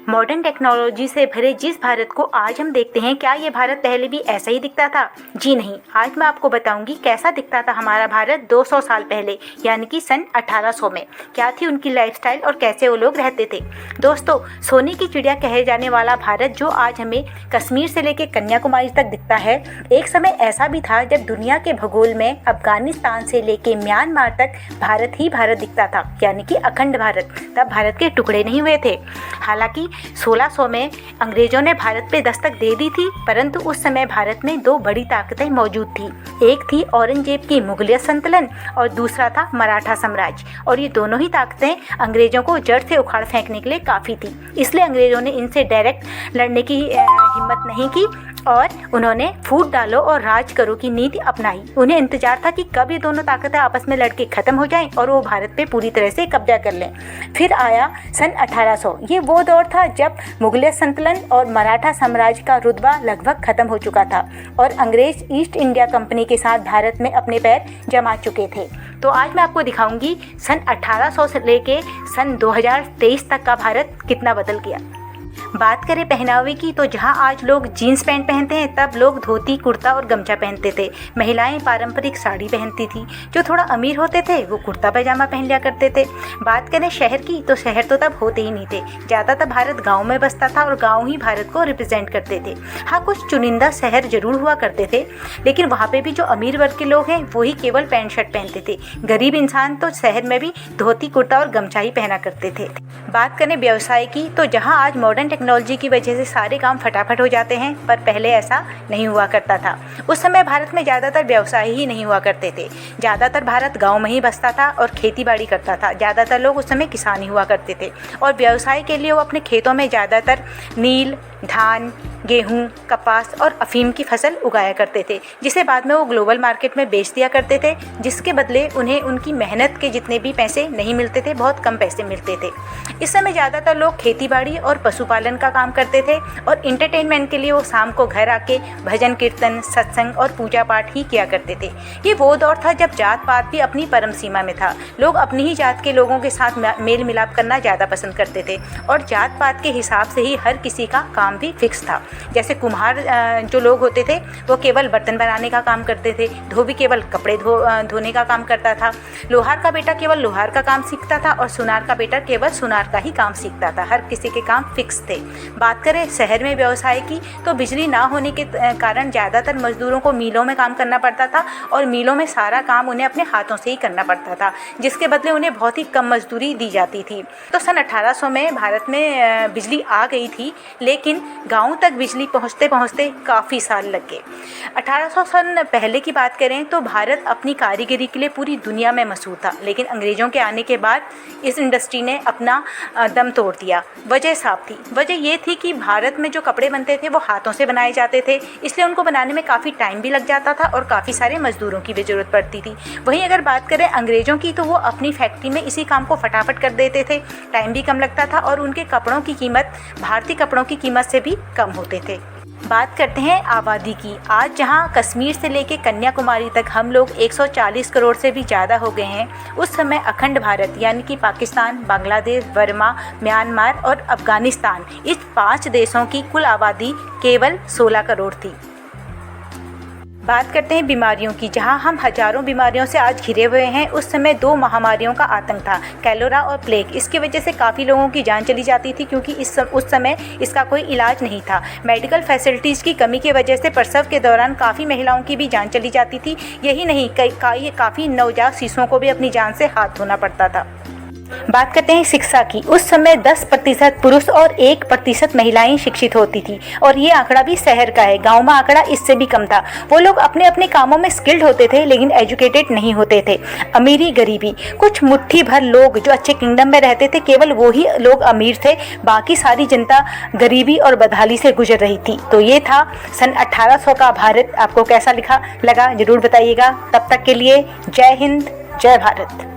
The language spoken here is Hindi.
मॉडर्न टेक्नोलॉजी से भरे जिस भारत को आज हम देखते हैं, क्या ये भारत पहले भी ऐसा ही दिखता था? जी नहीं। आज मैं आपको बताऊंगी कैसा दिखता था हमारा भारत 200 साल पहले, यानी कि सन 1800 में। क्या थी उनकी लाइफस्टाइल और कैसे वो लोग रहते थे। दोस्तों, सोने की चिड़िया कहे जाने वाला भारत जो आज हमें कश्मीर से लेकर कन्याकुमारी तक दिखता है, एक समय ऐसा भी था जब दुनिया के भूगोल में अफगानिस्तान से लेकर म्यांमार तक भारत ही भारत दिखता था, यानी कि अखंड भारत। तब भारत के टुकड़े नहीं हुए थे। हालांकि 1600 में अंग्रेजों ने भारत पे दस्तक दे दी थी, परंतु उस समय भारत में दो बड़ी ताकतें मौजूद थी। एक थी औरंगजेब की मुगलिया संतुलन और दूसरा था मराठा साम्राज्य। और ये दोनों ही ताकतें अंग्रेजों को जड़ से उखाड़ फेंकने के लिए काफ़ी थी। इसलिए अंग्रेजों ने इनसे डायरेक्ट लड़ने की हिम्मत नहीं की और उन्होंने फूट डालो और राज करो की नीति अपनाई। उन्हें इंतजार था कि कब ये दोनों ताकतें आपस में लड़के खत्म हो जाएं और वो भारत पे पूरी तरह से कब्जा कर लें। फिर आया सन 1800। ये वो दौर था जब मुगलिया संतुलन और मराठा साम्राज्य का रुतबा लगभग खत्म हो चुका था और अंग्रेज ईस्ट इंडिया कंपनी के साथ भारत में अपने पैर जमा चुके थे। तो आज मैं आपको दिखाऊंगी सन 1800 से लेके सन 2023 तक का भारत कितना बदल गया। बात करें पहनावे की, तो जहां आज लोग जीन्स पैंट पहनते हैं, तब लोग धोती कुर्ता और गमछा पहनते थे। महिलाएं पारंपरिक साड़ी पहनती थी। जो थोड़ा अमीर होते थे वो कुर्ता पैजामा पहन लिया करते थे। बात करें शहर की, तो शहर तो तब होते ही नहीं थे। ज़्यादातर भारत गाँव में बसता था और गाँव ही भारत को रिप्रेजेंट करते थे। हाँ, कुछ चुनिंदा शहर जरूर हुआ करते थे, लेकिन वहाँ पर भी जो अमीर वर्ग के लोग हैं वही केवल पैंट शर्ट पहनते थे। गरीब इंसान तो शहर में भी धोती कुर्ता और गमछा ही पहना करते थे। बात करें व्यवसाय की, तो जहाँ आज मॉडर्न टेक्नोलॉजी की वजह से सारे काम फटाफट हो जाते हैं, पर पहले ऐसा नहीं हुआ करता था। उस समय भारत में ज़्यादातर व्यवसाय ही नहीं हुआ करते थे। ज़्यादातर भारत गांव में ही बसता था और खेती बाड़ी करता था। ज़्यादातर लोग उस समय किसान ही हुआ करते थे और व्यवसाय के लिए वो अपने खेतों में ज़्यादातर नील, धान, गेहूं, कपास और अफीम की फसल उगाया करते थे, जिसे बाद में वो ग्लोबल मार्केट में बेच दिया करते थे, जिसके बदले उन्हें उनकी मेहनत के जितने भी पैसे नहीं मिलते थे, बहुत कम पैसे मिलते थे। इस समय ज़्यादातर लोग खेतीबाड़ी और पशुपालन का काम करते थे और इंटरटेनमेंट के लिए वो शाम को घर आके भजन कीर्तन, सत्संग और पूजा पाठ ही किया करते थे। ये वो दौर था जब जात पात भी अपनी परम सीमा में था। लोग अपनी ही जात के लोगों के साथ मेल मिलाप करना ज़्यादा पसंद करते थे और जात पात के हिसाब से ही हर किसी का काम भी फिक्स था। जैसे कुम्हार जो लोग होते थे वो केवल बर्तन बनाने का काम करते थे। धोबी केवल कपड़े धोने का काम करता था। लोहार का बेटा केवल लोहार का काम सीखता था और सुनार का बेटा केवल सुनार का ही काम सीखता था। हर किसी के काम फिक्स थे। बात करें शहर में व्यवसाय की, तो बिजली ना होने के कारण ज़्यादातर मजदूरों को मिलों में काम करना पड़ता था और मिलों में सारा काम उन्हें अपने हाथों से ही करना पड़ता था, जिसके बदले उन्हें बहुत ही कम मजदूरी दी जाती थी। तो सन 1800 में भारत में बिजली आ गई थी, लेकिन गाँव तक बिजली पहुँचते पहुँचते काफ़ी साल लग गए। 1800 सन पहले की बात करें तो भारत अपनी कारीगरी के लिए पूरी दुनिया में मशहूर था, लेकिन अंग्रेज़ों के आने के बाद इस इंडस्ट्री ने अपना दम तोड़ दिया। वजह साफ थी। वजह ये थी कि भारत में जो कपड़े बनते थे वो हाथों से बनाए जाते थे, इसलिए उनको बनाने में काफ़ी टाइम भी लग जाता था और काफ़ी सारे मजदूरों की भी ज़रूरत पड़ती थी। वहीं अगर बात करें अंग्रेज़ों की, तो वो अपनी फैक्ट्री में इसी काम को फटाफट कर देते थे, टाइम भी कम लगता था और उनके कपड़ों की कीमत भारतीय कपड़ों की कीमत से भी कम होते थे। बात करते हैं आबादी की। आज जहां कश्मीर से लेकर कन्याकुमारी तक हम लोग 140 करोड़ से भी ज़्यादा हो गए हैं, उस समय अखंड भारत यानी कि पाकिस्तान, बांग्लादेश, बर्मा, म्यांमार और अफगानिस्तान, इस 5 देशों की कुल आबादी केवल 16 करोड़ थी। बात करते हैं बीमारियों की। जहां हम हजारों बीमारियों से आज घिरे हुए हैं, उस समय 2 महामारियों का आतंक था, कैलोरा और प्लेग। इसकी वजह से काफ़ी लोगों की जान चली जाती थी, क्योंकि उस समय इसका कोई इलाज नहीं था। मेडिकल फैसिलिटीज़ की कमी की वजह से प्रसव के दौरान काफ़ी महिलाओं की भी जान चली जाती थी। यही नहीं, काफ़ी नवजात शिशुओं को भी अपनी जान से हाथ धोना पड़ता था। बात करते हैं शिक्षा की। उस समय 10% पुरुष और 1% महिलाएं शिक्षित होती थी और ये आंकड़ा भी शहर का है। गांव में आंकड़ा इससे भी कम था। वो लोग अपने अपने कामों में स्किल्ड होते थे, लेकिन एजुकेटेड नहीं होते थे। अमीरी गरीबी, कुछ मुट्ठी भर लोग जो अच्छे किंगडम में रहते थे, केवल वो ही लोग अमीर थे, बाकी सारी जनता गरीबी और बदहाली से गुजर रही थी। तो ये था सन 1800 का भारत। आपको कैसा लगा जरूर बताइएगा। तब तक के लिए जय हिंद, जय भारत।